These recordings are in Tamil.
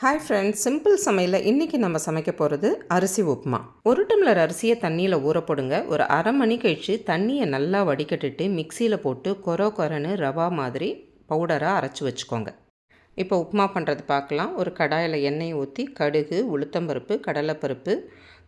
ஹாய் ஃப்ரெண்ட்ஸ், சிம்பிள் சமையலில் இன்றைக்கி நம்ம சமைக்க போகிறது அரிசி உப்புமா. ஒரு டம்ளர் அரிசியை தண்ணியில் ஊற போடுங்க. ஒரு அரை மணி கழித்து தண்ணியை நல்லா வடிகட்டிட்டு மிக்சியில் போட்டு கொரன்னு ரவா மாதிரி பவுடராக அரைச்சி வச்சுக்கோங்க. இப்போ உப்புமா பண்ணுறது பார்க்கலாம். ஒரு கடாயில் எண்ணெய் ஊற்றி கடுகு, உளுத்தம்பருப்பு, கடலைப்பருப்பு,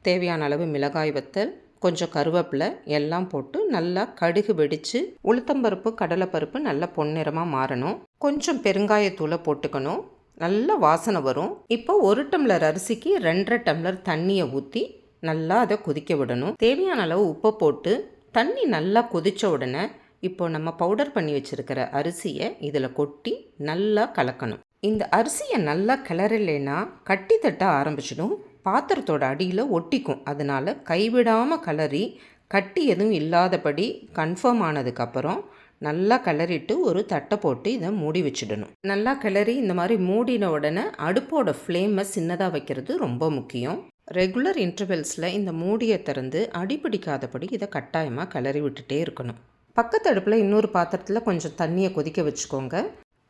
தேவையான அளவு மிளகாய் வத்தல், கொஞ்சம் கருவேப்பிலை எல்லாம் போட்டு நல்லா கடுகு வெடித்து உளுத்தம்பருப்பு கடலைப்பருப்பு நல்லா பொன்னிறமாக மாறணும். கொஞ்சம் பெருங்காயத்தூளை போட்டுக்கணும். நல்ல வாசனை வரும். இப்போ ஒரு டம்ளர் அரிசிக்கு 2.5 டம்ளர் தண்ணியை ஊற்றி நல்லா அதை கொதிக்க விடணும். தேவையான அளவு உப்பை போட்டு தண்ணி நல்லா கொதித்த உடனே இப்போ நம்ம பவுடர் பண்ணி வச்சுருக்கிற அரிசியை இதில் கொட்டி நல்லா கலக்கணும். இந்த அரிசியை நல்லா கிளறலைன்னா கட்டி தட்ட ஆரம்பிச்சிடும். பாத்திரத்தோட அடியில் ஒட்டிக்கும். அதனால் கைவிடாமல் கிளறி கட்டி எதுவும் இல்லாதபடி கன்ஃபார்ம் ஆனதுக்கப்புறம் நல்லா கிளறிட்டு ஒரு தட்டை போட்டு இதை மூடி வச்சிடணும். நல்லா கிளறி இந்த மாதிரி மூடின உடனே அடுப்போட ஃப்ளேமை சின்னதாக வைக்கிறது ரொம்ப முக்கியம். ரெகுலர் இன்டர்வெல்ஸில் இந்த மூடியை திறந்து அடிப்பிடிக்காதபடி இதை கட்டாயமாக கிளறி விட்டுட்டே இருக்கணும். பக்கத்து அடுப்பில் இன்னொரு பாத்திரத்தில் கொஞ்சம் தண்ணியை கொதிக்க வச்சுக்கோங்க.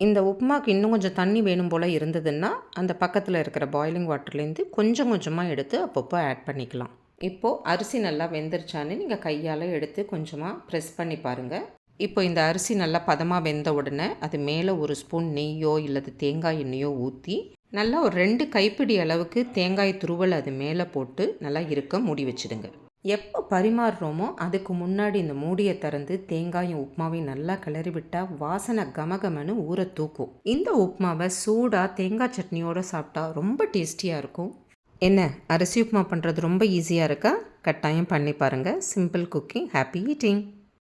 இந்த உப்புமாவுக்கு இன்னும் கொஞ்சம் தண்ணி வேணும் போல் இருந்ததுன்னா அந்த பக்கத்தில் இருக்கிற பாய்லிங் வாட்டர்லேருந்து கொஞ்சம் கொஞ்சமாக எடுத்து அப்பப்போ ஆட் பண்ணிக்கலாம். இப்போது அரிசி நல்லா வெந்துருச்சான்னு நீங்கள் கையால் எடுத்து கொஞ்சமாக ப்ரெஸ் பண்ணி பாருங்கள். இப்போ இந்த அரிசி நல்லா பதமாக வெந்த உடனே அது மேலே ஒரு ஸ்பூன் நெய்யோ இல்லது தேங்காய் எண்ணெயோ ஊற்றி நல்லா ஒரு 2 கைப்பிடி அளவுக்கு தேங்காய் துருவல் அது மேலே போட்டு நல்லா இருக்க மூடி வச்சுடுங்க. எப்போ பரிமாறுறோமோ அதுக்கு முன்னாடி இந்த மூடியை திறந்து தேங்காயும் உப்புமாவையும் நல்லா கிளறி விட்டால் வாசனை கமகமன்னு ஊற தூக்கும். இந்த உப்புமாவை சூடாக தேங்காய் சட்னியோடு சாப்பிட்டா ரொம்ப டேஸ்டியாக இருக்கும். என்ன, அரிசி உப்புமா பண்ணுறது ரொம்ப ஈஸியாக இருக்கா? கட்டாயம் பண்ணி பாருங்கள். Simple cooking, happy eating.